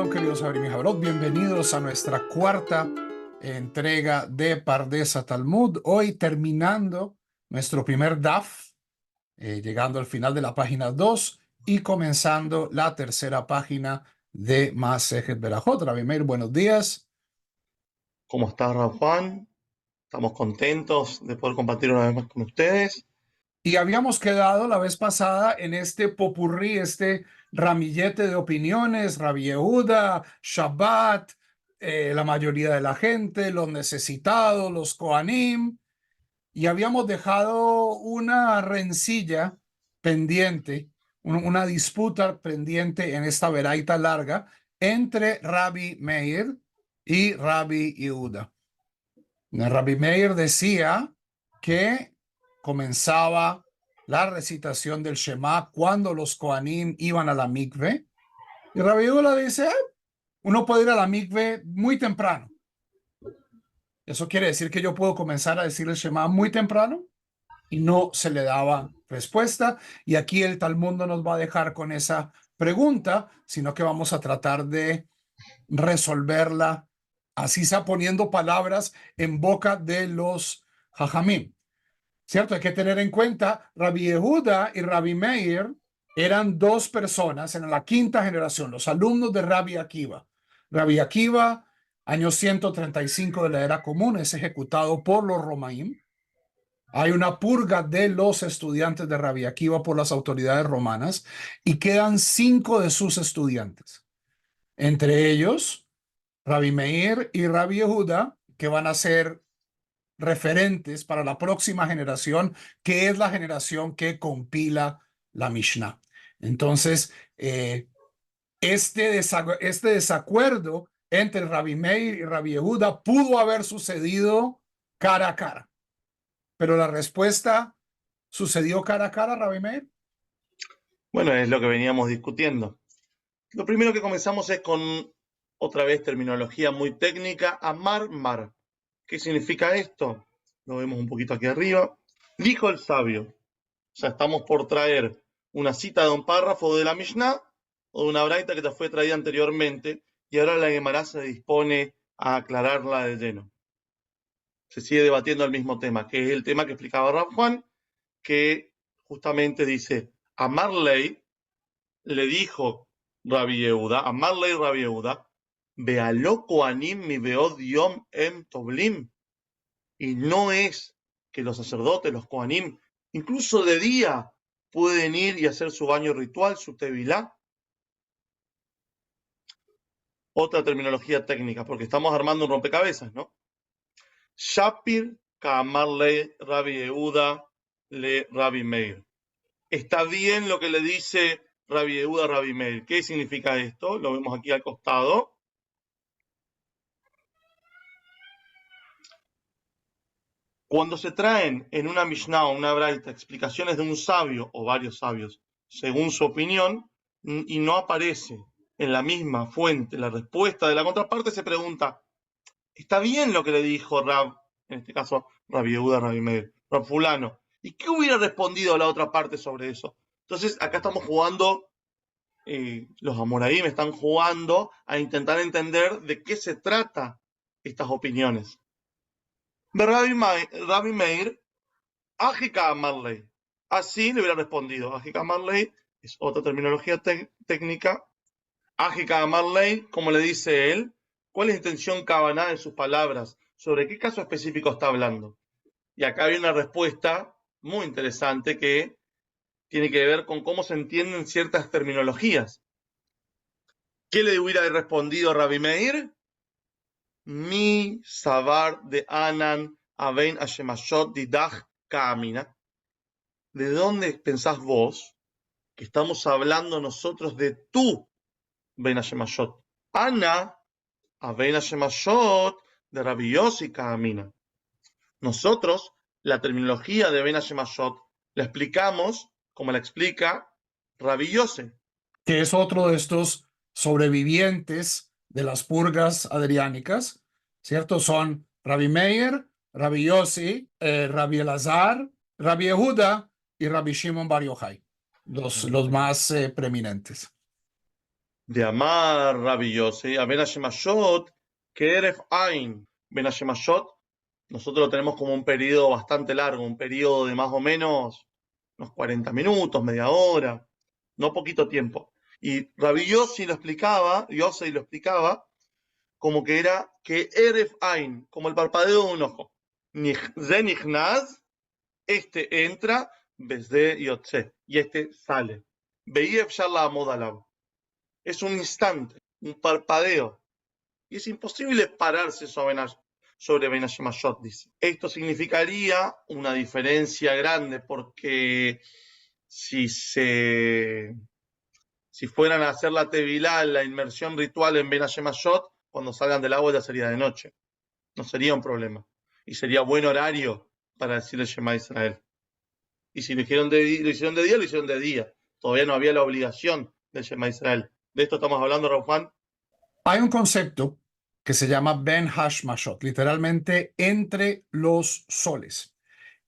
Shalom, queridos Jabrim y Jabrot. Bienvenidos a nuestra cuarta entrega de Pardesa Talmud. Hoy terminando nuestro primer DAF, llegando al final de la página 2 y comenzando la tercera página de Masejet Berajot. Rabbi Meir, buenos días. ¿Cómo estás, Rav Juan? Estamos contentos de poder compartir una vez más con ustedes. Y habíamos quedado la vez pasada en este popurrí, este ramillete de opiniones, Rabbi Yehuda, Shabbat, la mayoría de la gente, los necesitados, los Kohanim, y habíamos dejado una rencilla pendiente, una disputa pendiente en esta veraita larga entre Rabbi Meir y Rabbi Yehuda. Rabbi Meir decía que comenzaba la recitación del Shema cuando los Kohanim iban a la mikve. Y Rabbi Yehuda dice, uno puede ir a la mikve muy temprano. Eso quiere decir que yo puedo comenzar a decir el Shema muy temprano, y no se le daba respuesta. Y aquí el Talmud no nos va a dejar con esa pregunta, sino que vamos a tratar de resolverla, así sea poniendo palabras en boca de los Jajamim. ¿Cierto? Hay que tener en cuenta, Rabbi Yehuda y Rabbi Meir eran dos personas en la quinta generación, los alumnos de Rabbi Akiva. Rabbi Akiva, año 135 de la era común, es ejecutado por los Romaim. Hay una purga de los estudiantes de Rabbi Akiva por las autoridades romanas y quedan 5 de sus estudiantes. Entre ellos, Rabbi Meir y Rabbi Yehuda, que van a ser referentes para la próxima generación, que es la generación que compila la Mishnah. Entonces, este desacuerdo entre Rabbi Meir y Rabbi Yehuda pudo haber sucedido cara a cara. Pero la respuesta, ¿sucedió cara a cara, Rabbi Meir? Bueno, es lo que veníamos discutiendo. Lo primero que comenzamos es con otra vez terminología muy técnica, amar mar. ¿Qué significa esto? Lo vemos un poquito aquí arriba. Dijo el sabio. O sea, estamos por traer una cita de un párrafo de la Mishnah o de una braita que te fue traída anteriormente y ahora la Gemara se dispone a aclararla de lleno. Se sigue debatiendo el mismo tema, que es el tema que explicaba Rav Juan, que justamente dice, a Marley le dijo Rabbi Yehuda, a Marley Rabbi Yehuda, Bealo Kohanim mi beod yom em toblim, y no es que los sacerdotes, los Kohanim, incluso de día pueden ir y hacer su baño ritual, su tevilá. Otra terminología técnica, porque estamos armando un rompecabezas, ¿no? Shapir Ka'amarle Rabbi Yehuda le Rabbi Meir. Está bien lo que le dice Rabbi Yehuda a Rabbi Meir. ¿Qué significa esto? Lo vemos aquí al costado. Cuando se traen en una Mishnah o una Braita explicaciones de un sabio o varios sabios, según su opinión, y no aparece en la misma fuente la respuesta de la contraparte, se pregunta, ¿está bien lo que le dijo Rab, en este caso Rabbi Yehuda, Rabbi Meir, Rab fulano? ¿Y qué hubiera respondido la otra parte sobre eso? Entonces, acá estamos jugando, los Amoraim están jugando a intentar entender de qué se trata estas opiniones. Rabbi Meir, Ajika Marley. Así le hubiera respondido. Ajika Marley es otra terminología técnica. Ajika Marley, como le dice él, ¿cuál es la intención Kavaná en sus palabras? ¿Sobre qué caso específico está hablando? Y acá hay una respuesta muy interesante que tiene que ver con cómo se entienden ciertas terminologías. ¿Qué le hubiera respondido Rabbi Meir? Mi sabar de Anan Aben Ashemashot Didach Kamina. ¿De dónde pensás vos que estamos hablando nosotros de tú, Ben Ashemashot? Ana Aben Ashemashot de Rabbi Yossi Kamina. Nosotros, la terminología de Ben Ashemashot, la explicamos como la explica Rabbi Yossi, que es otro de estos sobrevivientes de las purgas adriánicas, ¿cierto? Son Rabbi Meir, Rabbi Yossi, Rabbi Elazar, Rabbi Yehuda y Rabbi Shimon Bar Yochai, los más preeminentes. de Amar Rabbi Yossi a Ben Hashemashot, que Eref Ain. Ben Hashemashot, nosotros lo tenemos como un periodo bastante largo, un periodo de más o menos unos 40 minutos, media hora, no poquito tiempo. Y Rabbi Yossi lo explicaba, como que era que Eref Ain, como el parpadeo de un ojo. Zenichnaz, este entra, Besde Yotze, y este sale. Veía la Modalab. Es un instante, un parpadeo. Y es imposible pararse sobre Ben Hashemashot, dice. Esto significaría una diferencia grande porque si fueran a hacer la tevilá, la inmersión ritual en Ben Hashemashot, cuando salgan del agua ya sería de noche. No sería un problema. Y sería buen horario para decir el Shema Israel. Y si lo hicieron de día, lo hicieron de día. Todavía no había la obligación del Shema Israel. De esto estamos hablando, Raúl Juan. Hay un concepto que se llama Ben Hashmashot, literalmente entre los soles.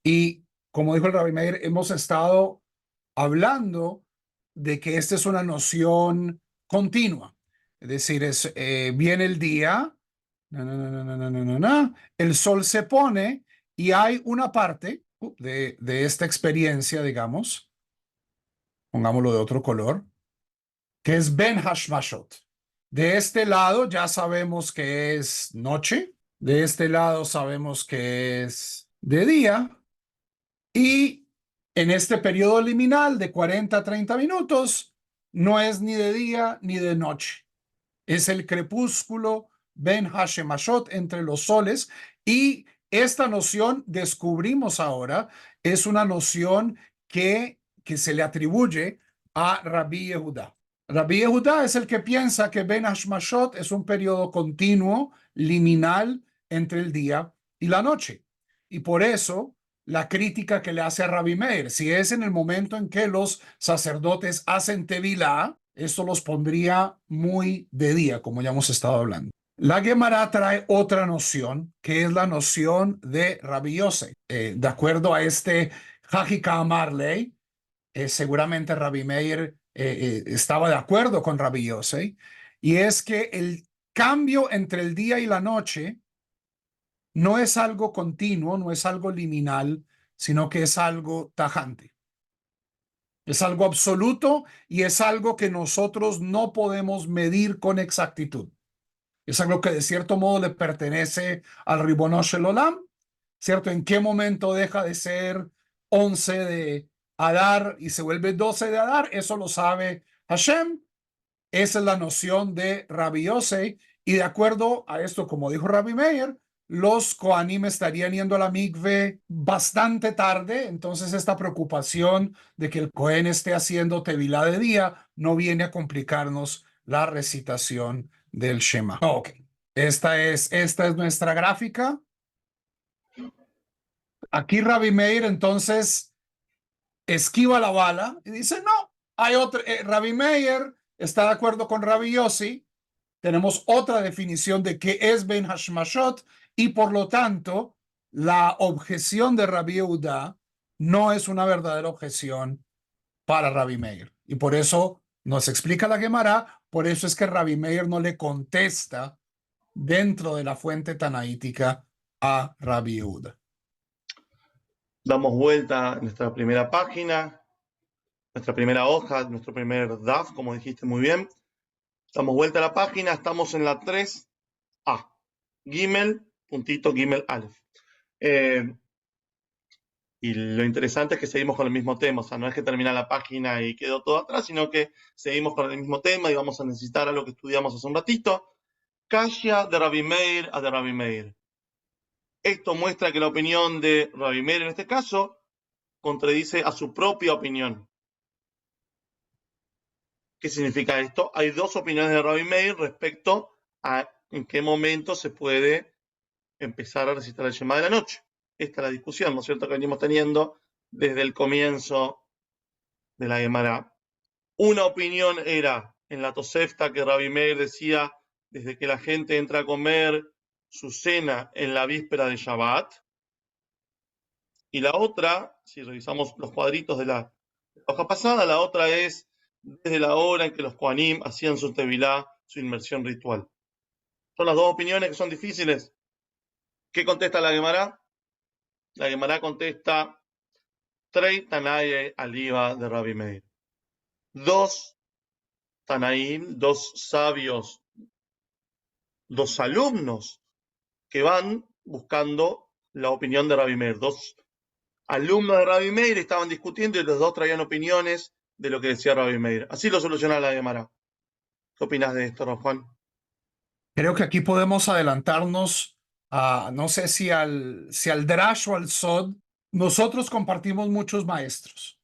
Y como dijo el Rabbi Meir, hemos estado hablando de que esta es una noción continua. Es decir, viene el día, el sol se pone y hay una parte de esta experiencia, digamos, pongámoslo de otro color, que es Ben Hashmashot. De este lado ya sabemos que es noche, de este lado sabemos que es de día, y en este periodo liminal de 40 a 30 minutos no es ni de día ni de noche. Es el crepúsculo Ben Hashemashot entre los soles, y esta noción, descubrimos ahora, es una noción que se le atribuye a Rabbi Yehudá. Rabbi Yehudá es el que piensa que Ben Hashemashot es un periodo continuo, liminal, entre el día y la noche. Y por eso la crítica que le hace a Rabbi Meir, si es en el momento en que los sacerdotes hacen tevilá, esto los pondría muy de día, como ya hemos estado hablando. La Gemara trae otra noción, que es la noción de Rabbi Yossi. De acuerdo a este Hajika Amarley, seguramente Rabbi Meir estaba de acuerdo con Rabbi Yossi, y es que el cambio entre el día y la noche no es algo continuo, no es algo liminal, sino que es algo tajante. Es algo absoluto y es algo que nosotros no podemos medir con exactitud. Es algo que de cierto modo le pertenece al Ribono Shel Olam, ¿cierto? ¿En qué momento deja de ser 11 de Adar y se vuelve 12 de Adar? Eso lo sabe Hashem. Esa es la noción de Rabbi Yossi, y de acuerdo a esto, como dijo Rabbi Meir, los Kohanim estarían yendo a la mikve bastante tarde, entonces esta preocupación de que el Kohen esté haciendo tevilá de día no viene a complicarnos la recitación del Shema. Ok, esta es nuestra gráfica. Aquí Rabbi Meir entonces esquiva la bala y dice, no, hay otro, Rabbi Meir está de acuerdo con Rabbi Yossi, tenemos otra definición de qué es Ben Hashmashot, y por lo tanto la objeción de Rabbi Yehuda no es una verdadera objeción para Rabbi Meir. Y por eso nos explica la Gemara, por eso es que Rabbi Meir no le contesta dentro de la fuente tanaítica a Rabbi Yehuda. Damos vuelta a nuestra primera página, nuestra primera hoja, nuestro primer DAF, como dijiste muy bien. Damos vuelta a la página, estamos en la 3A, Gimel, puntito Gimel Aleph. Y lo interesante es que seguimos con el mismo tema, o sea, no es que termina la página y quedó todo atrás, sino que seguimos con el mismo tema y vamos a necesitar algo que estudiamos hace un ratito. Kashya de Rabbi Meir a de Rabbi Meir. Esto muestra que la opinión de Rabbi Meir en este caso contradice a su propia opinión. ¿Qué significa esto? Hay dos opiniones de Rabbi Meir respecto a en qué momento se puede empezar a recitar el Shema de la noche. Esta es la discusión, ¿no es cierto?, que venimos teniendo desde el comienzo de la Gemara. Una opinión era en la Tosefta que Rabbi Meir decía desde que la gente entra a comer su cena en la víspera de Shabbat. Y la otra, si revisamos los cuadritos de la hoja pasada, la otra es desde la hora en que los Kohanim hacían su tevilá, su inmersión ritual. Son las dos opiniones que son difíciles. ¿Qué contesta la Gemara? La Gemara contesta Trei Tanaye Aliva de Rabbi Meir. Dos Tanaim, dos sabios, dos alumnos que van buscando la opinión de Rabbi Meir. Dos alumnos de Rabbi Meir estaban discutiendo y los dos traían opiniones de lo que decía Rabbi Meir. Así lo soluciona la Gemara. ¿Qué opinas de esto, Rav Juan? Creo que aquí podemos adelantarnos a, no sé si al Drash o al Sod. Nosotros compartimos muchos maestros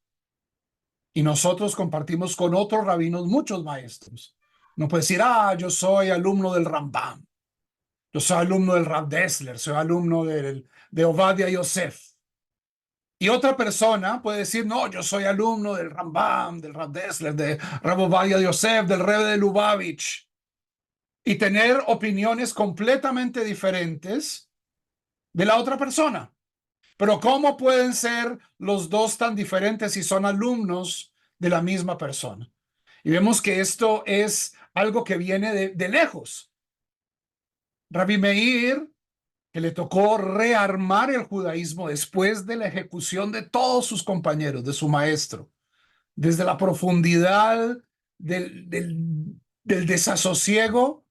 y nosotros compartimos con otros rabinos muchos maestros. No puede decir, yo soy alumno del Rambam, yo soy alumno del Rav Dessler, soy alumno de Ovadia Yosef. Y otra persona puede decir, no, yo soy alumno del Rambam, del Rav Dessler, de Rav Ovadia Yosef, del Rebbe de Lubavitch. Y tener opiniones completamente diferentes de la otra persona. Pero ¿cómo pueden ser los dos tan diferentes si son alumnos de la misma persona? Y vemos que esto es algo que viene de lejos. Rabbi Meir, que le tocó rearmar el judaísmo después de la ejecución de todos sus compañeros, de su maestro, desde la profundidad del desasosiego.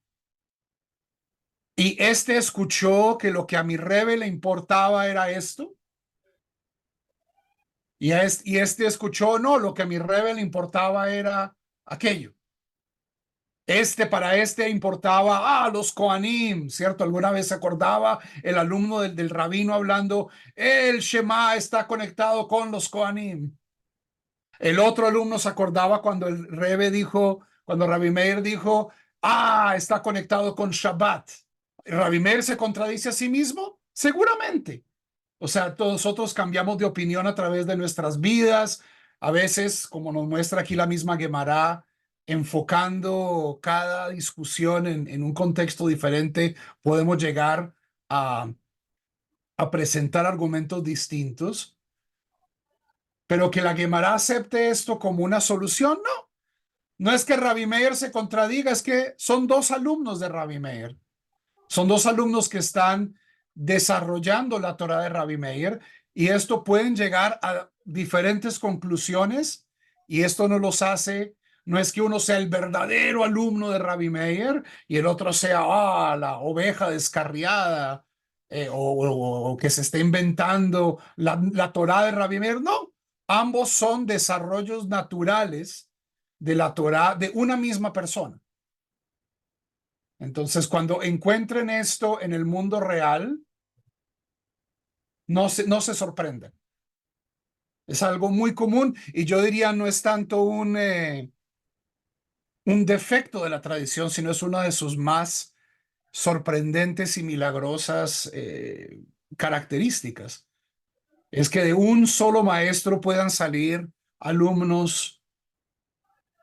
Y este escuchó que lo que a mi Rebbe le importaba era esto. Y este escuchó, no, lo que a mi Rebbe le importaba era aquello. Para este importaba, los Kohanim, ¿cierto? Alguna vez se acordaba el alumno del rabino hablando, el Shema está conectado con los Kohanim. El otro alumno se acordaba cuando el Rebbe dijo, cuando Rabbi Meir dijo, está conectado con Shabbat. ¿Rabbi Meir se contradice a sí mismo? Seguramente. O sea, todos nosotros cambiamos de opinión a través de nuestras vidas. A veces, como nos muestra aquí la misma Gemara, enfocando cada discusión en un contexto diferente, podemos llegar a presentar argumentos distintos. Pero que la Gemara acepte esto como una solución, no. No es que Rabbi Meir se contradiga, es que son dos alumnos de Rabbi Meir. Son dos alumnos que están desarrollando la Torah de Rabbi Meir y esto pueden llegar a diferentes conclusiones y esto no los hace, no es que uno sea el verdadero alumno de Rabbi Meir y el otro sea la oveja descarriada o que se esté inventando la Torah de Rabbi Meir. No, ambos son desarrollos naturales de la Torah de una misma persona. Entonces, cuando encuentren esto en el mundo real, no se sorprenden. Es algo muy común y yo diría no es tanto un defecto de la tradición, sino es una de sus más sorprendentes y milagrosas características. Es que de un solo maestro puedan salir alumnos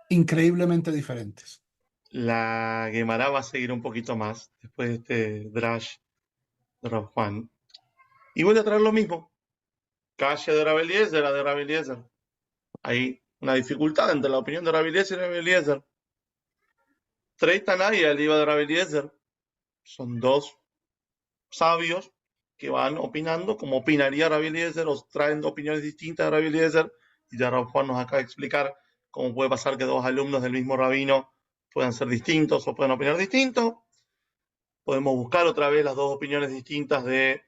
increíblemente diferentes. La Gemara va a seguir un poquito más después de este drash de Rav Juan. Y vuelve a traer lo mismo. Calle de Rabbi Eliezer, la de Rabbi Eliezer. Hay una dificultad entre la opinión de Rabbi Eliezer y Rabbi Eliezer. Trei Tanai y el Iba de Rabbi Eliezer son dos sabios que van opinando como opinaría Rabbi Eliezer, o traen opiniones distintas de Rabbi Eliezer. Y ya Rav Juan nos acaba de explicar cómo puede pasar que dos alumnos del mismo rabino puedan ser distintos o puedan opinar distinto. Podemos buscar otra vez las dos opiniones distintas de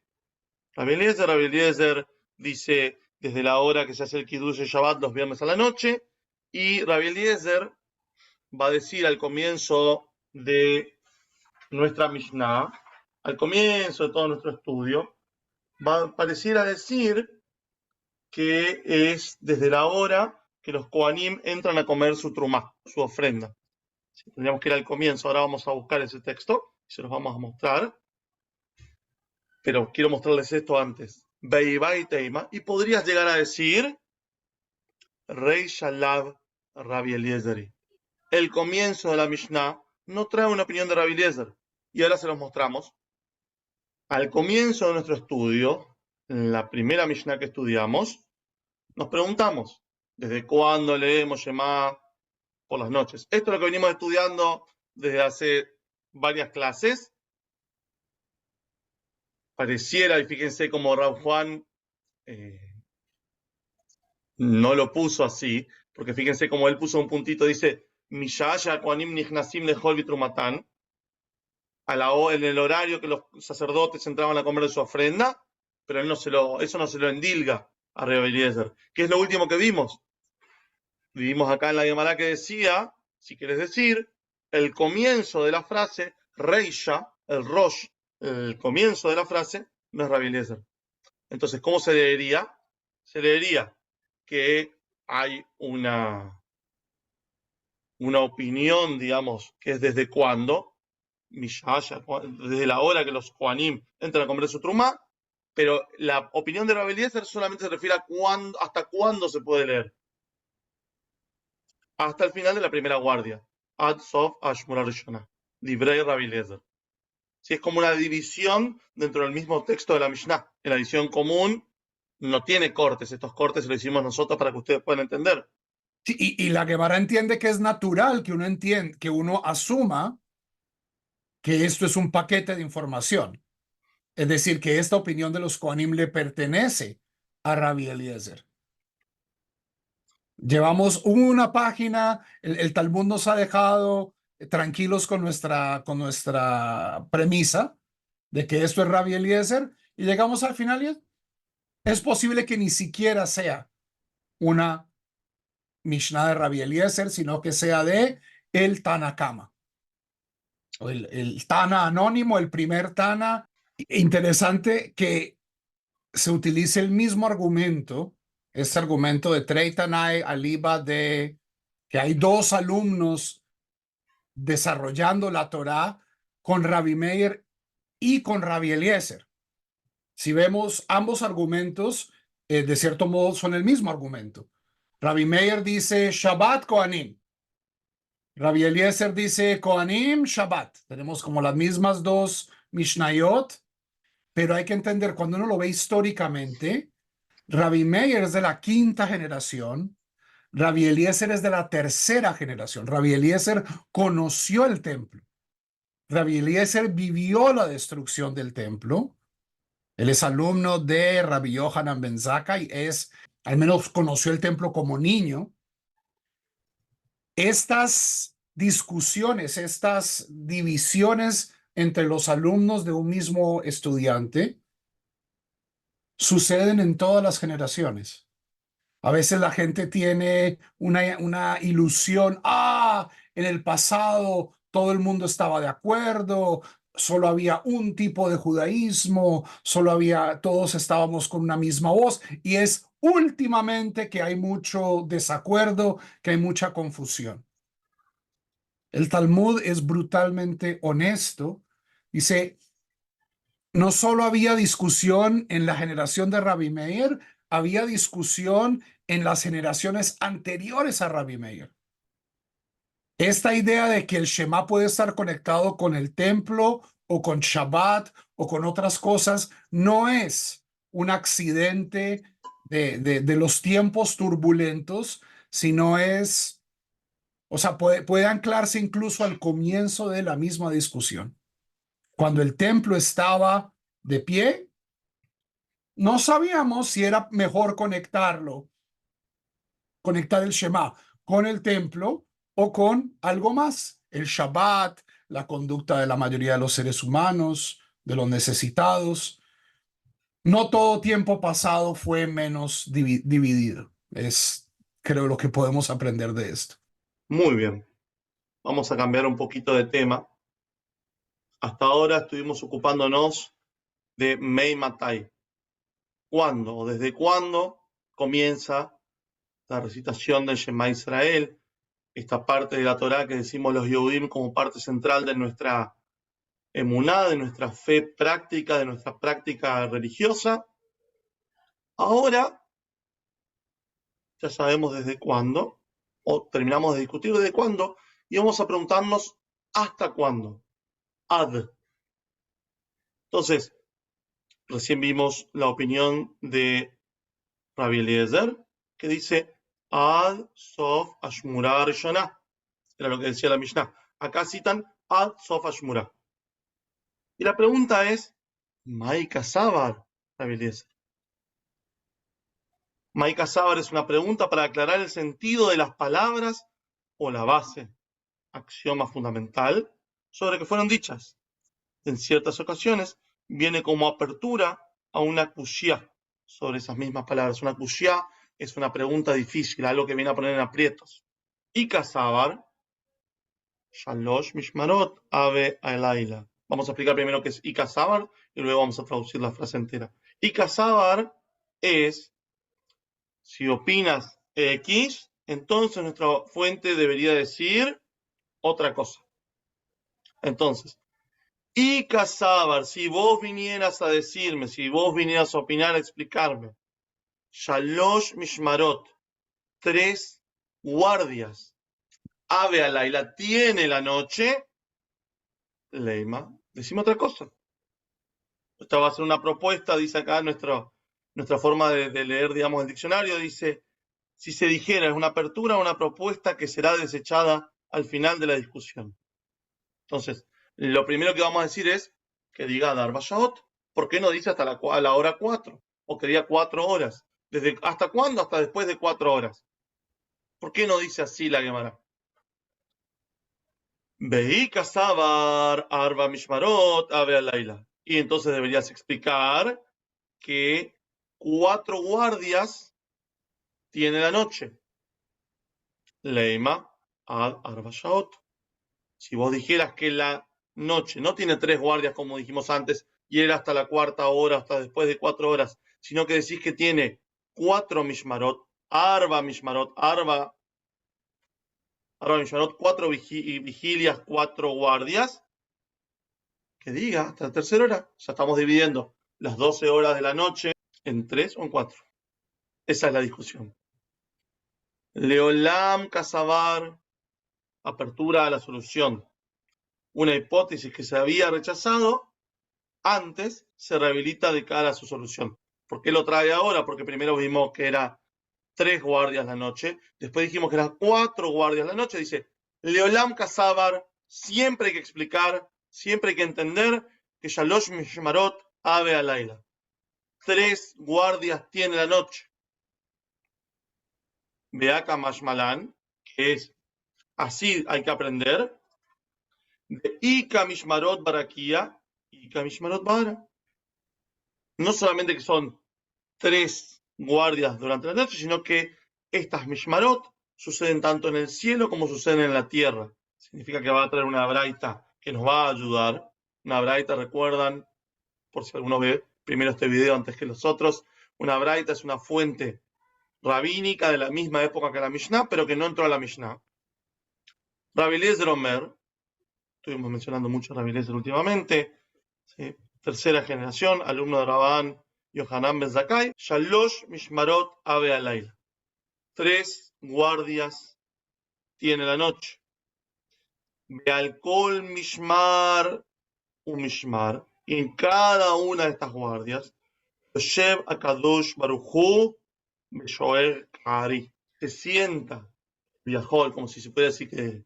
Rabbi Eliezer. Rabbi Eliezer dice desde la hora que se hace el Kiddush de Shabbat los viernes a la noche, y Rabbi Eliezer va a decir al comienzo de nuestra Mishnah, al comienzo de todo nuestro estudio, va a pareciera decir que es desde la hora que los Kohanim entran a comer su trumá, su ofrenda. Tendríamos que ir al comienzo, ahora vamos a buscar ese texto y se los vamos a mostrar. Pero quiero mostrarles esto antes. Beibai Teima, y podrías llegar a decir Rei Shalav Rabbi Eliezeri. El comienzo de la Mishnah no trae una opinión de Rabbi Eliezer. Y ahora se los mostramos. Al comienzo de nuestro estudio, en la primera Mishnah que estudiamos, nos preguntamos, ¿desde cuándo leemos Shema por las noches. Esto es lo que venimos estudiando desde hace varias clases. Pareciera, y fíjense cómo Rav Juan no lo puso así, porque fíjense cómo él puso un puntito, dice, Mishaya Kohanim Nichnasim Lechol Vitrumatán, en el horario que los sacerdotes entraban a comer de su ofrenda, pero él eso no se lo endilga a Rabbi Eliezer. ¿Qué es lo último que vimos? Vivimos acá en la Gemara que decía, si quieres decir, el comienzo de la frase, Reisha, el Rosh, el comienzo de la frase, no es Rabbi Eliezer. Entonces, ¿cómo se leería? Se leería que hay una opinión, digamos, que es desde cuándo, desde la hora que los Kohanim entran a comer su trumá, pero la opinión de Rabbi Eliezer solamente se refiere a hasta cuándo se puede leer. Hasta el final de la primera guardia. Ad Sof Ashmura Rishona. Librei Rabbi Eliezer. Si es como una división dentro del mismo texto de la Mishnah. En la edición común no tiene cortes. Estos cortes los hicimos nosotros para que ustedes puedan entender. Sí, y la Gemara entiende que es natural que uno asuma que esto es un paquete de información. Es decir, que esta opinión de los Kohanim le pertenece a Rabbi Eliezer. Llevamos una página, el Talmud nos ha dejado tranquilos con nuestra premisa de que esto es Rabbi Eliezer, y llegamos al final y es posible que ni siquiera sea una Mishnah de Rabbi Eliezer, sino que sea de el Tanakama, o el Tana anónimo, el primer Tana. Interesante que se utilice el mismo argumento, este argumento de Trei Tanai Aliba, de que hay dos alumnos desarrollando la Torá con Rabbi Meir y con Rabbi Eliezer. Si vemos ambos argumentos, de cierto modo son el mismo argumento. Rabbi Meir dice Shabbat Kohanim. Rabbi Eliezer dice Kohanim Shabbat. Tenemos como las mismas dos Mishnayot, pero hay que entender, cuando uno lo ve históricamente, Rabbi Meir es de la quinta generación, Rabbi Eliezer es de la tercera generación. Rabbi Eliezer conoció el templo. Rabbi Eliezer vivió la destrucción del templo. Él es alumno de Rabbi Yohanan ben Zakkai y al menos conoció el templo como niño. Estas discusiones, estas divisiones entre los alumnos de un mismo estudiante suceden en todas las generaciones. A veces la gente tiene una ilusión, en el pasado todo el mundo estaba de acuerdo, solo había un tipo de judaísmo, todos estábamos con una misma voz, y es últimamente que hay mucho desacuerdo, que hay mucha confusión. El Talmud es brutalmente honesto. Dice, no solo había discusión en la generación de Rabbi Meir, había discusión en las generaciones anteriores a Rabbi Meir. Esta idea de que el Shema puede estar conectado con el templo o con Shabbat o con otras cosas no es un accidente de los tiempos turbulentos, sino puede anclarse incluso al comienzo de la misma discusión. Cuando el templo estaba de pie, no sabíamos si era mejor conectar el Shema con el templo o con algo más, el Shabbat, la conducta de la mayoría de los seres humanos, de los necesitados. No todo tiempo pasado fue menos dividido. Creo, lo que podemos aprender de esto. Muy bien. Vamos a cambiar un poquito de tema. Hasta ahora estuvimos ocupándonos de Mei Matai. ¿Cuándo o desde cuándo comienza la recitación del Shema Israel? Esta parte de la Torá que decimos los Yehudim como parte central de nuestra emuná, de nuestra fe práctica, de nuestra práctica religiosa. Ahora ya sabemos desde cuándo, o terminamos de discutir desde cuándo, y vamos a preguntarnos hasta cuándo. Ad. Entonces, recién vimos la opinión de Rabbi Eliezer, que dice Ad Sof Ashmura Rishonah, era lo que decía la Mishnah. Acá citan Ad Sof Hashmura. Y la pregunta es, Maika Sabar, Rabbi Eliezer. Maika Sabar es una pregunta para aclarar el sentido de las palabras o la base, axioma fundamental, sobre que fueron dichas. En ciertas ocasiones viene como apertura a una kushia sobre esas mismas palabras. Una kushia es una pregunta difícil, algo que viene a poner en aprietos. Ika Sabar, Shalosh Mishmarot Ave Alayla. Vamos a explicar primero qué es Ika Sabar y luego vamos a traducir la frase entera. Ika Sabar es, si opinas X, entonces nuestra fuente debería decir otra cosa. Entonces, Ika Sabar, si vos vinieras a decirme, si vos vinieras a opinar, a explicarme, Shalosh Mishmarot, 3 guardias, Ave Alayla, tiene la noche, Leima, decime otra cosa. Esta va a ser una propuesta, dice acá nuestra forma de leer, digamos, el diccionario, dice, si se dijera, es una apertura, una propuesta que será desechada al final de la discusión. Entonces, lo primero que vamos a decir es que diga Darba Shaot. ¿Por qué no dice hasta la hora 4? O que diga 4 horas. ¿Hasta cuándo? Hasta después de 4 horas. ¿Por qué no dice así la Gemara? Veika Sabar Arba Mishmarot Ave Alayla. Y entonces deberías explicar que 4 guardias tiene la noche. Leima ad Arba Shaot. Si vos dijeras que la noche no tiene 3 guardias, como dijimos antes, y era hasta la 4ª hora, hasta después de 4 horas, sino que decís que tiene 4 mishmarot, arba mishmarot, arba mishmarot, 4 vigilias, 4 guardias, que diga hasta la 3ª hora. Ya estamos dividiendo las 12 horas de la noche en 3 o en 4. Esa es la discusión. Leolam Kasabar, apertura a la solución. Una hipótesis que se había rechazado antes se rehabilita de cara a su solución. ¿Por qué lo trae ahora? Porque primero vimos que era 3 guardias la noche, después dijimos que eran 4 guardias la noche. Dice, Leolam Kasabar, siempre hay que explicar, siempre hay que entender que Shalosh Mishmarot Ave Alayla. 3 guardias tiene la noche. Beaka Mashmalan, que es así hay que aprender. De Ika Mishmarot Barakia, Ika Mishmarot Bara. No solamente que son 3 guardias durante la noche, sino que estas Mishmarot suceden tanto en el cielo como suceden en la tierra. Significa que va a traer una braita que nos va a ayudar. Una braita, recuerdan, por si alguno ve primero este video antes que los otros, una braita es una fuente rabínica de la misma época que la Mishnah, pero que no entró a la Mishnah. Rabbi Eliezer Omer, estuvimos mencionando mucho a Rabbi Eliezer últimamente, ¿sí? 3ª generación, alumno de Rabban Yohanan Ben Zakkai, Shalosh Mishmarot Ave Alayla. 3 guardias tiene la noche. Bealkol Mishmar un Mishmar. Y en cada una de estas guardias, Yoshev Akadosh Baruchu Beshoel Kari. Se sienta, viajó, como si se pudiera decir que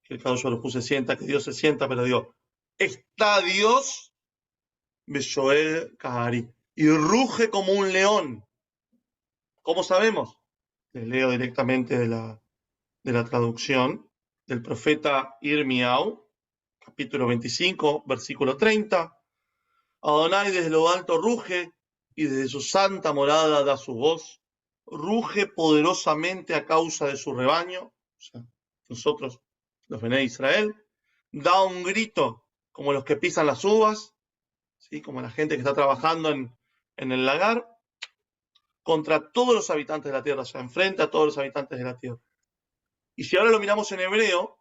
el Kadosh Baruchu se sienta, que Dios se sienta, pero digo, está Dios Beshoel Kari. Y ruge como un león. ¿Cómo sabemos? Les leo directamente de la traducción del profeta Irmiau, capítulo 25, versículo 30. Adonai desde lo alto ruge y desde su santa morada da su voz. Ruge poderosamente a causa de su rebaño, o sea, nosotros, los Bené de Israel. Da un grito como los que pisan las uvas, ¿sí? Como la gente que está trabajando en el lagar, contra todos los habitantes de la tierra, o sea, enfrente a todos los habitantes de la tierra. Y si ahora lo miramos en hebreo,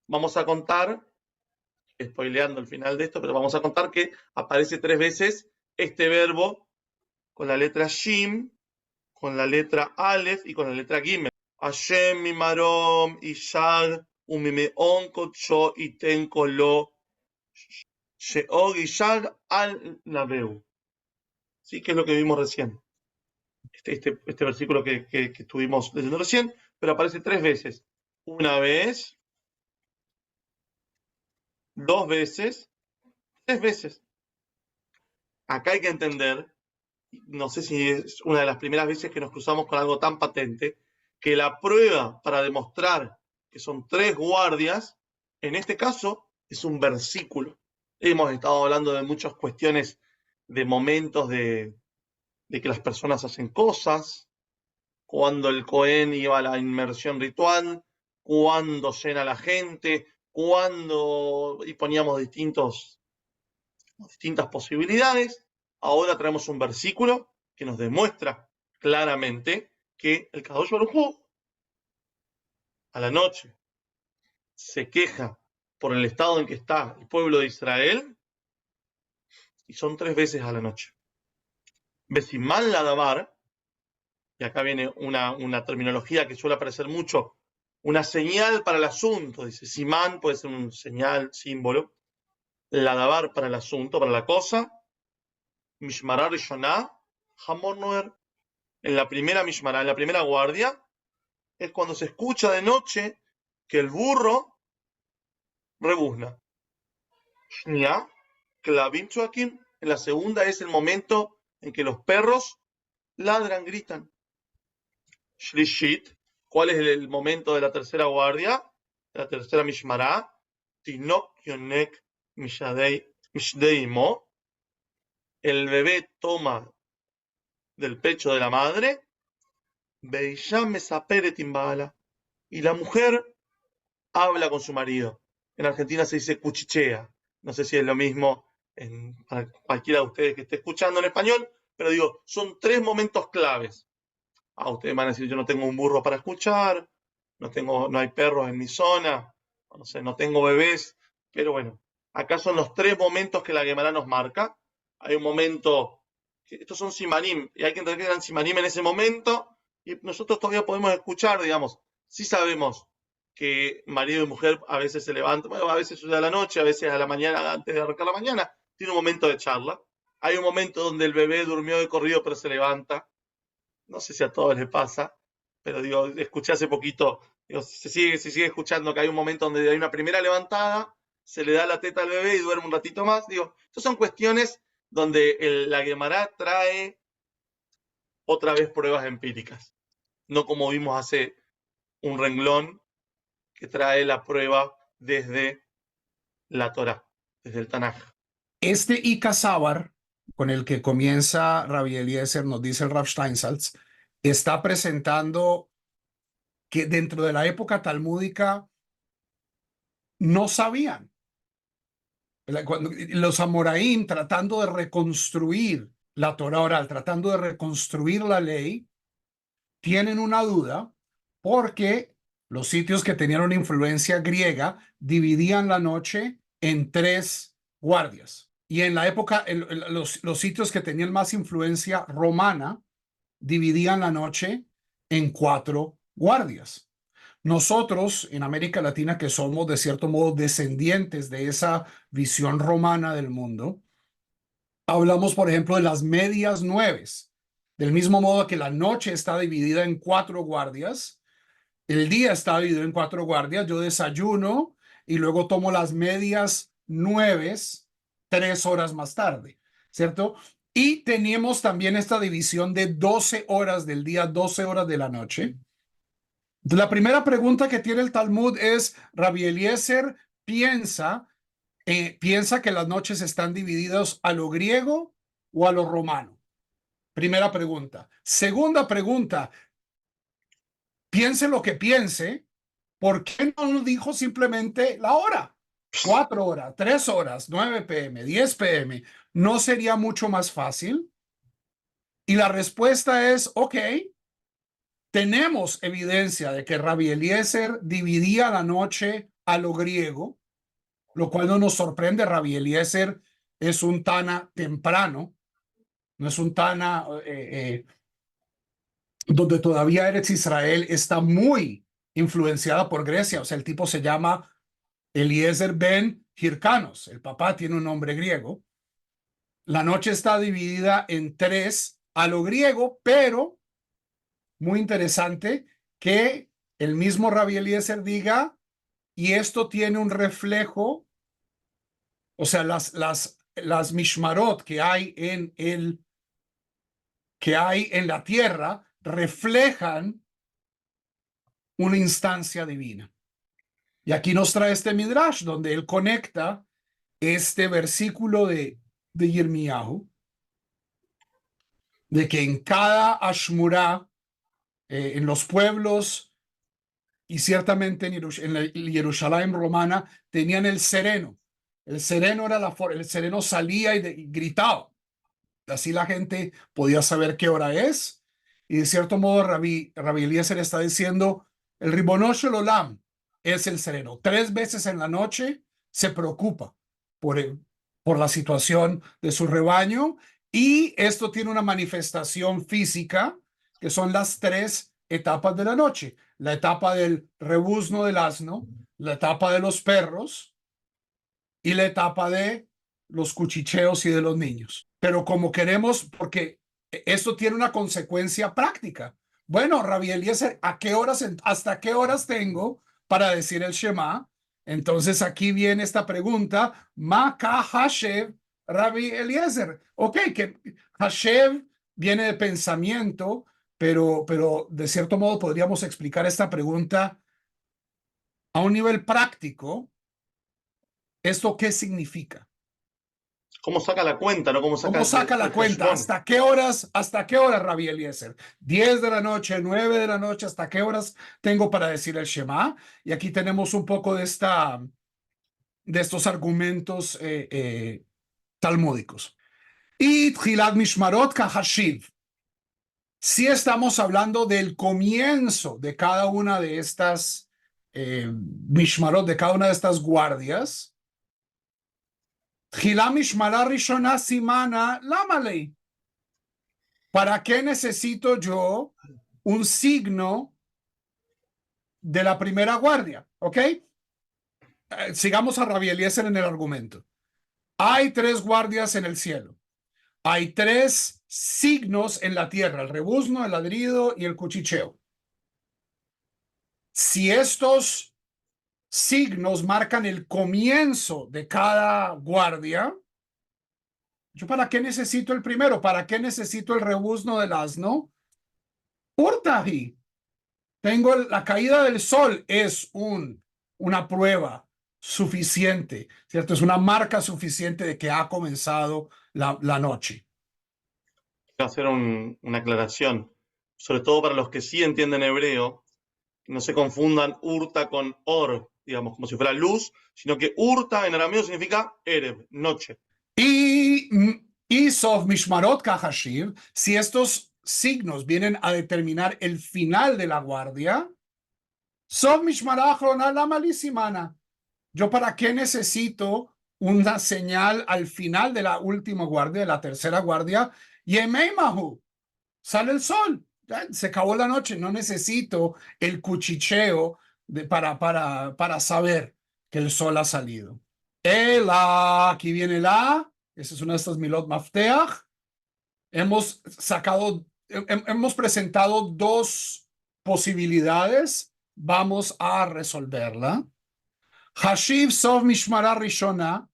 vamos a contar, spoileando el final de esto, pero vamos a contar que aparece 3 veces este verbo con la letra Shim, con la letra Aleph y con la letra Gimel. Hashem mimarom ishag umimeon kocho iten kolo sheog ishag al nabeu. Sí, que es lo que vimos recién. Este versículo que estuvimos leyendo recién, pero aparece 3 veces. una vez, dos veces, tres veces. Acá hay que entender, no sé si es una de las primeras veces que nos cruzamos con algo tan patente, que la prueba para demostrar que son tres guardias, en este caso, es un versículo. Hemos estado hablando de muchas cuestiones, de momentos de que las personas hacen cosas, cuando el Cohen iba a la inmersión ritual, cuando llena la gente, cuando y poníamos distintas posibilidades. Ahora traemos un versículo que nos demuestra claramente que el Kadosh Baruj Hu a la noche se queja por el estado en que está el pueblo de Israel y son tres veces a la noche. Besimán la davar, y acá viene una terminología que suele aparecer mucho, una señal para el asunto, dice simán, puede ser un señal, símbolo, la davar para el asunto, para la cosa, mishmará rishoná, hamor noer, en la primera mishmará, en la primera guardia, es cuando se escucha de noche que el burro rebuzna. Shnia, klavim chuakim, en la segunda es el momento en que los perros ladran, gritan. Shlishit, ¿cuál es el momento de la tercera guardia? De la tercera mishmará. Tinok yonek mishdeimo, el bebé toma del pecho de la madre, Beisham mesaperet imbala, y la mujer habla con su marido. En Argentina se dice cuchichea. No sé si es lo mismo para cualquiera de ustedes que esté escuchando en español, pero digo, son tres momentos claves. Ustedes van a decir, yo no tengo un burro para escuchar, no hay perros en mi zona, no sé, no tengo bebés, pero bueno, acá son los tres momentos que la Gemara nos marca. Hay un momento, estos son simanim, y hay que entender que eran simanim en ese momento, y nosotros todavía podemos escuchar, digamos, sí sabemos que marido y mujer a veces se levantan, bueno, a veces sucede a la noche, a veces a la mañana, antes de arrancar la mañana, tiene un momento de charla. Hay un momento donde el bebé durmió de corrido pero se levanta. No sé si a todos les pasa, pero digo, escuché hace poquito, digo, se sigue escuchando que hay un momento donde hay una primera levantada, se le da la teta al bebé y duerme un ratito más. Digo, estas son cuestiones donde la Gemara trae otra vez pruebas empíricas, no como vimos hace un renglón que trae la prueba desde la Torá, desde el Tanaj. Este Ikasabar, con el que comienza Rabbi Eliezer, nos dice el Rav Steinsaltz, está presentando que dentro de la época talmúdica no sabían. Cuando los Amoraim, tratando de reconstruir la Torah oral, tratando de reconstruir la ley, tienen una duda porque los sitios que tenían una influencia griega dividían la noche en tres guardias. Y en la época, los sitios que tenían más influencia romana dividían la noche en cuatro guardias. Nosotros en América Latina, que somos de cierto modo descendientes de esa visión romana del mundo, hablamos, por ejemplo, de las medias nueves. Del mismo modo que la noche está dividida en cuatro guardias, el día está dividido en cuatro guardias. Yo desayuno y luego tomo las medias nueves 3 horas más tarde, ¿cierto? Y teníamos también esta división de 12 horas del día, 12 horas de la noche. La primera pregunta que tiene el Talmud es, Rabbi Eliezer piensa que las noches están divididas a lo griego o a lo romano. Primera pregunta. Segunda pregunta, piense lo que piense, ¿por qué no nos dijo simplemente la hora? 4 horas, 3 horas, 9 p.m., 10 p.m. ¿No sería mucho más fácil? Y la respuesta es, ok, tenemos evidencia de que Rabbi Eliezer dividía la noche a lo griego, lo cual no nos sorprende. Rabbi Eliezer es un Tana temprano, no es un Tana donde todavía Eretz Israel está muy influenciada por Grecia. O sea, el tipo se llama Eliezer ben Hirkanos, el papá tiene un nombre griego. La noche está dividida en tres a lo griego, pero muy interesante que el mismo Rabbi Eliezer diga, y esto tiene un reflejo, o sea, las mishmarot que hay en la tierra reflejan una instancia divina. Y aquí nos trae este Midrash, donde él conecta este versículo de Yirmiyahu, de que en cada Ashmurá, en los pueblos, y ciertamente en la Jerusalén romana, tenían el sereno. El sereno era el sereno salía y gritaba. Así la gente podía saber qué hora es. Y de cierto modo, Rabbi Eliezer está diciendo, el Ribono Shel Olam es el sereno. 3 veces en la noche se preocupa por la situación de su rebaño, y esto tiene una manifestación física, que son las 3 etapas de la noche. La etapa del rebuzno del asno, la etapa de los perros y la etapa de los cuchicheos y de los niños. Pero como queremos, porque esto tiene una consecuencia práctica. Bueno, Rabbi Eliezer, ¿hasta qué horas tengo para decir el Shema? Entonces aquí viene esta pregunta, Ma ka hashev Rabbi Eliezer. Ok, que hashev viene de pensamiento, pero de cierto modo podríamos explicar esta pregunta a un nivel práctico. ¿Esto qué significa? ¿Cómo saca la cuenta, no? ¿Cómo ¿Cómo saca la el cuenta? heshbon? ¿Hasta qué horas, Rabbi Eliezer? 10 de la noche, 9 de la noche, ¿hasta qué horas tengo para decir el Shema? Y aquí tenemos un poco de estos argumentos talmúdicos. Y Tchilat Mishmarot Kahashiv. Si estamos hablando del comienzo de cada una de estas Mishmarot, de cada una de estas guardias, Tchila Mishmara Rishona Simana Lamalei. ¿Para qué necesito yo un signo de la primera guardia? ¿Ok? Sigamos a Rabbi Eliezer en el argumento. Hay 3 guardias en el cielo. Hay 3 signos en la tierra: el rebuzno, el ladrido y el cuchicheo. Si estos signos marcan el comienzo de cada guardia, ¿yo para qué necesito el primero? ¿Para qué necesito el rebuzno del asno? Urtahi. Tengo la caída del sol, es una prueba suficiente, ¿cierto? Es una marca suficiente de que ha comenzado la noche. Quiero hacer una aclaración, sobre todo para los que sí entienden hebreo, que no se confundan urta con or, digamos, como si fuera luz, sino que urta en arameo significa erev, noche. Y Sof Mishmarot Kahashiv, si estos signos vienen a determinar el final de la guardia, Sof Mishmarah Achrona la malísimana. ¿Yo para qué necesito una señal al final de la última guardia, de la tercera guardia? Yemeimahu, sale el sol, ya, se acabó la noche, no necesito el cuchicheo para saber que el sol ha salido. Aquí viene esa es una de estas milot mafteach. Hemos presentado 2 posibilidades, vamos a resolverla. Hashiv Sov Mishmara Rishona,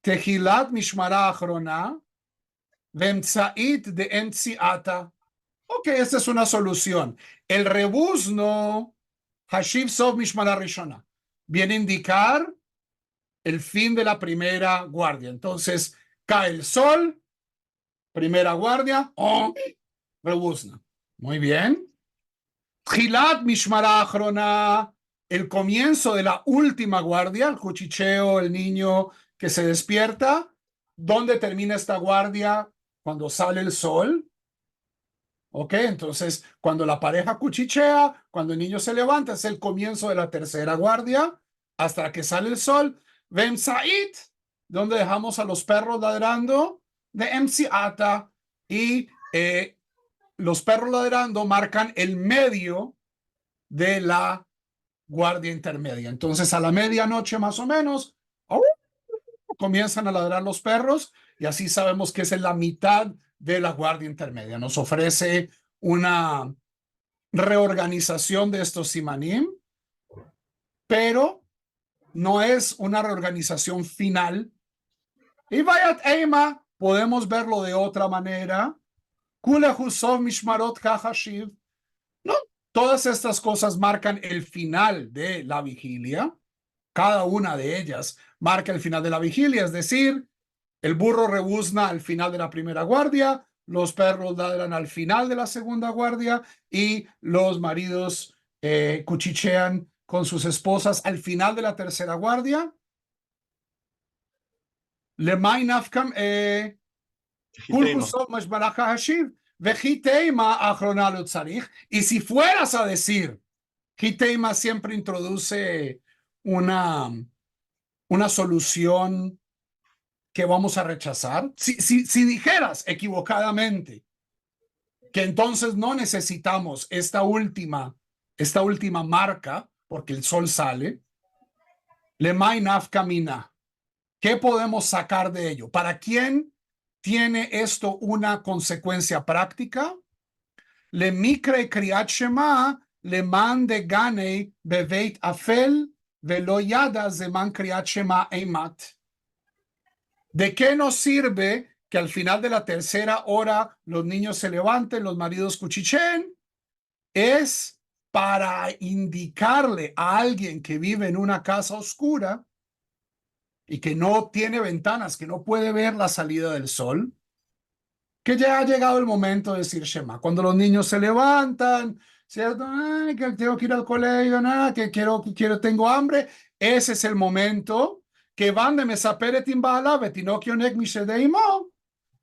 Tehilat Mishmara Achrona, Vemtzait de Emtziata. Ok, esta es una solución. El rebuzno, Hashiv Sov Mishmara Rishona, viene a indicar el fin de la primera guardia. Entonces, cae el sol, primera guardia, rebuzna. Muy bien. Tchilat Mishmara Achrona, el comienzo de la última guardia, el cuchicheo, el niño que se despierta. ¿Dónde termina esta guardia? Cuando sale el sol. ¿Ok? Entonces, cuando la pareja cuchichea, cuando el niño se levanta, es el comienzo de la tercera guardia, hasta que sale el sol. Vemsait, donde dejamos a los perros ladrando, de Emsiata, y los perros ladrando marcan el medio de la guardia intermedia. Entonces, a la medianoche más o menos, comienzan a ladrar los perros, y así sabemos que es en la mitad de la guardia intermedia. Nos ofrece una reorganización de estos simanim, pero no es una reorganización final. Y Vayat Eima, podemos verlo de otra manera. Kula Husov Mishmarot Kahashiv. No, todas estas cosas marcan el final de la vigilia. Cada una de ellas marca el final de la vigilia, es decir, el burro rebuzna al final de la primera guardia, los perros ladran al final de la segunda guardia y los maridos cuchichean con sus esposas al final de la tercera guardia. Lemay nafkam kul Giteima. husov mashbarach hashiv vejiteima achrona lo tzarich. Y si fueras a decir, Giteima siempre introduce una solución que vamos a rechazar. Si dijeras equivocadamente que entonces no necesitamos esta última marca, porque el sol sale, lemay nafka mina, ¿qué podemos sacar de ello? ¿Para quién tiene esto una consecuencia práctica? Le mikre kriat shema le man de ganei beveit afel velo yada zeman kriat shema eimat. ¿De qué nos sirve que al final de la tercera hora los niños se levanten, los maridos cuchicheen? Es para indicarle a alguien que vive en una casa oscura y que no tiene ventanas, que no puede ver la salida del sol, que ya ha llegado el momento de decir Shema. Cuando los niños se levantan, ¿cierto? Ay, que tengo que ir al colegio, nada, que tengo hambre. Ese es el momento que van de Mesaperet Imbala, Betinokio Nek Mishedeimo,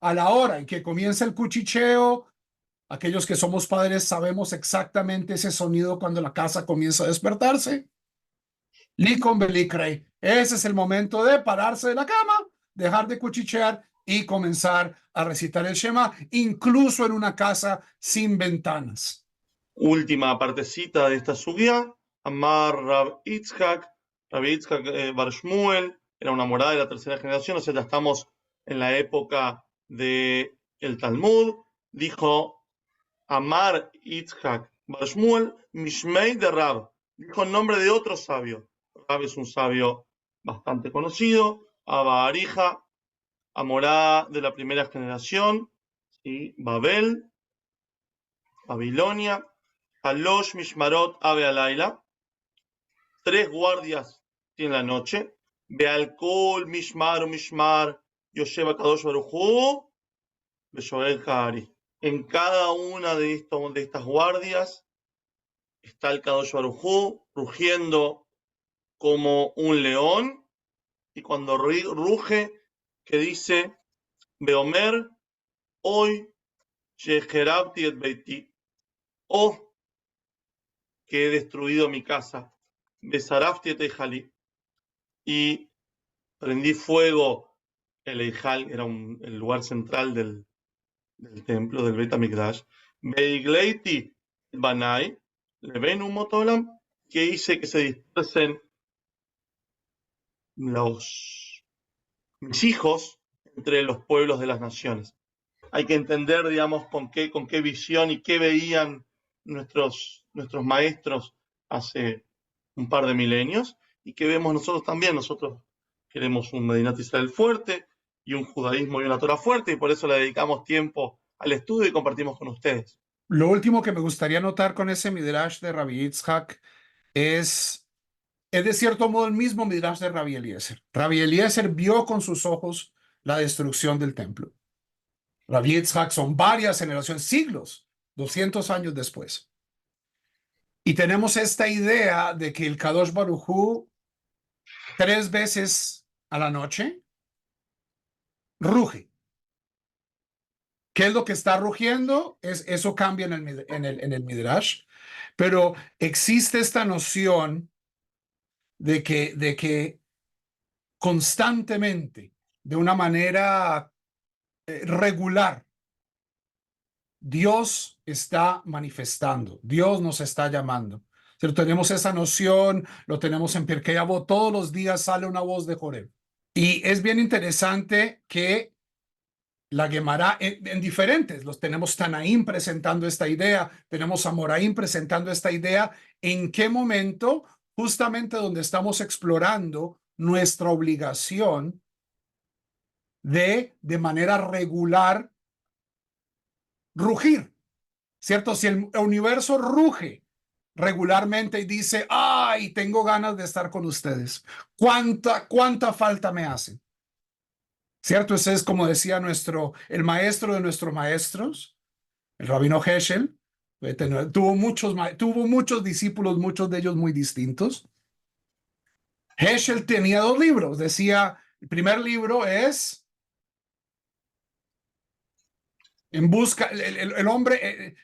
a la hora en que comienza el cuchicheo. Aquellos que somos padres sabemos exactamente ese sonido cuando la casa comienza a despertarse. Likon Belikrei. Ese es el momento de pararse de la cama, dejar de cuchichear y comenzar a recitar el Shema, incluso en una casa sin ventanas. Última partecita de esta sugía. Amar Rab Yitzhak Bar Shmuel, era una morada de la tercera generación, o sea, ya estamos en la época del Talmud. Dijo Amar Yitzhak Bar Shmuel, Mishmei de Rab. Dijo el nombre de otro sabio. Rab es un sabio bastante conocido. Abba Arija, Amorá de la primera generación, y Babel, Babilonia, Halosh Mishmarot Ave Alayla, 3 guardias tiene la noche, Bealkol Mishmar, Yosheba Kadosh Baruchu, Beshoel Hari. En cada una de estas guardias está el Kadosh Baruchu rugiendo como un león, y cuando ruge, que dice, Beomer, hoy, Sheherabti et Beiti, oh, que he destruido mi casa, Besarafti et Eijali, y prendí fuego el Eijal, era el lugar central del templo, del Bet HaMikdash, Beigleiti Banai, Levenu Motolam, que hice que se dispersen mis hijos entre los pueblos de las naciones. Hay que entender, digamos, con qué visión y qué veían nuestros maestros hace un par de milenios, y que vemos nosotros también. Nosotros queremos un Medinat Israel fuerte y un judaísmo y una Torah fuerte, y por eso le dedicamos tiempo al estudio y compartimos con ustedes. Lo último que me gustaría notar con ese Midrash de Rabbi Yitzhak es de cierto modo el mismo Midrash de Rabbi Eliezer. Rabbi Eliezer vio con sus ojos la destrucción del templo. Rabbi Yitzhak son varias generaciones, siglos, 200 años después. Y tenemos esta idea de que el Kadosh Baruj Hu 3 veces a la noche ruge. ¿Qué es lo que está rugiendo? Eso cambia en el Midrash, pero existe esta noción de que constantemente, de una manera regular, Dios está manifestando, Dios nos está llamando. Pero tenemos esa noción, lo tenemos en Pirkei Avot, todos los días sale una voz de Joreb. Y es bien interesante que la Gemara en diferentes. Los tenemos Tanaim presentando esta idea, tenemos Amoraim presentando esta idea. ¿En qué momento? Justamente donde estamos explorando nuestra obligación de manera regular, rugir, ¿cierto? Si el universo ruge regularmente y dice, ay, tengo ganas de estar con ustedes, ¿cuánta falta me hacen? ¿Cierto? Ese es como decía el maestro de nuestros maestros, el rabino Heschel. Tuvo muchos discípulos, muchos de ellos muy distintos. Heschel tenía 2 libros. Decía, el primer libro es En busca, el hombre,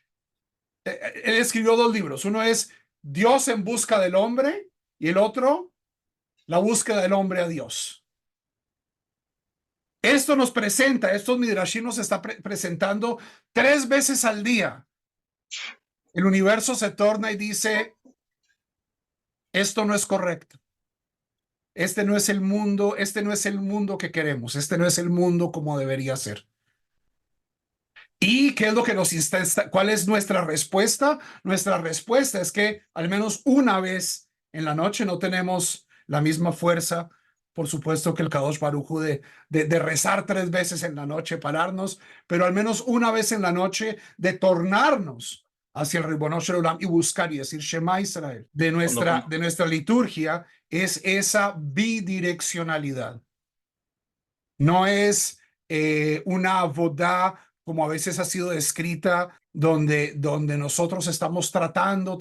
él escribió 2 libros. Uno es Dios en busca del hombre y el otro, la búsqueda del hombre a Dios. Esto nos presenta, estos Midrashim nos está presentando 3 veces al día. El universo se torna y dice, esto no es correcto. Este no es el mundo que queremos. Este no es el mundo como debería ser. ¿Y qué es lo que nos insta? ¿Cuál es nuestra respuesta? Nuestra respuesta es que al menos una vez en la noche no tenemos la misma fuerza, por supuesto, que el Kadosh Baruj Hu de rezar 3 veces en la noche, pararnos, pero al menos una vez en la noche de tornarnos hacia el Ribono Shel Olam y buscar y decir Shema Israel. De nuestra liturgia es esa bidireccionalidad. No es una avodah como a veces ha sido descrita, donde nosotros estamos tratando,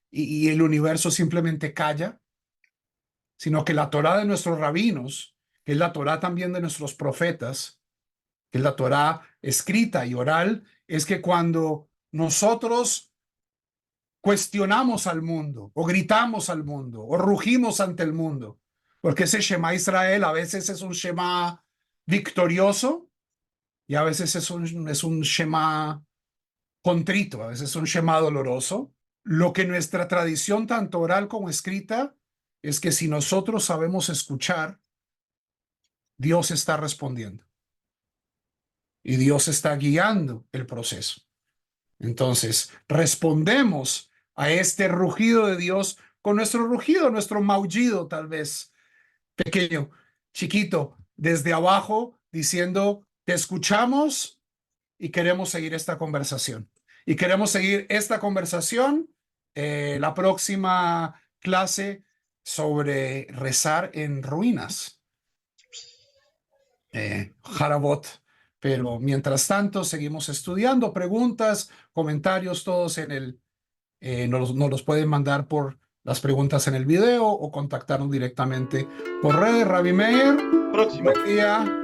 y el universo simplemente calla, sino que la Torá de nuestros rabinos, que es la Torá también de nuestros profetas, que es la Torá escrita y oral, es que cuando nosotros cuestionamos al mundo, o gritamos al mundo, o rugimos ante el mundo, porque ese Shema Israel a veces es un Shema victorioso, y a veces es un Shema contrito, a veces es un Shema doloroso. Lo que nuestra tradición, tanto oral como escrita, es que si nosotros sabemos escuchar, Dios está respondiendo. Y Dios está guiando el proceso. Entonces, respondemos a este rugido de Dios con nuestro rugido, nuestro maullido, tal vez pequeño, chiquito, desde abajo, diciendo, te escuchamos y queremos seguir esta conversación. Y queremos seguir esta conversación la próxima clase sobre rezar en ruinas. Harabot. Pero mientras tanto, seguimos estudiando. Preguntas, comentarios, todos nos los pueden mandar por las preguntas en el video o contactarnos directamente por redes. Rabbi Meir, Próximo. buen día.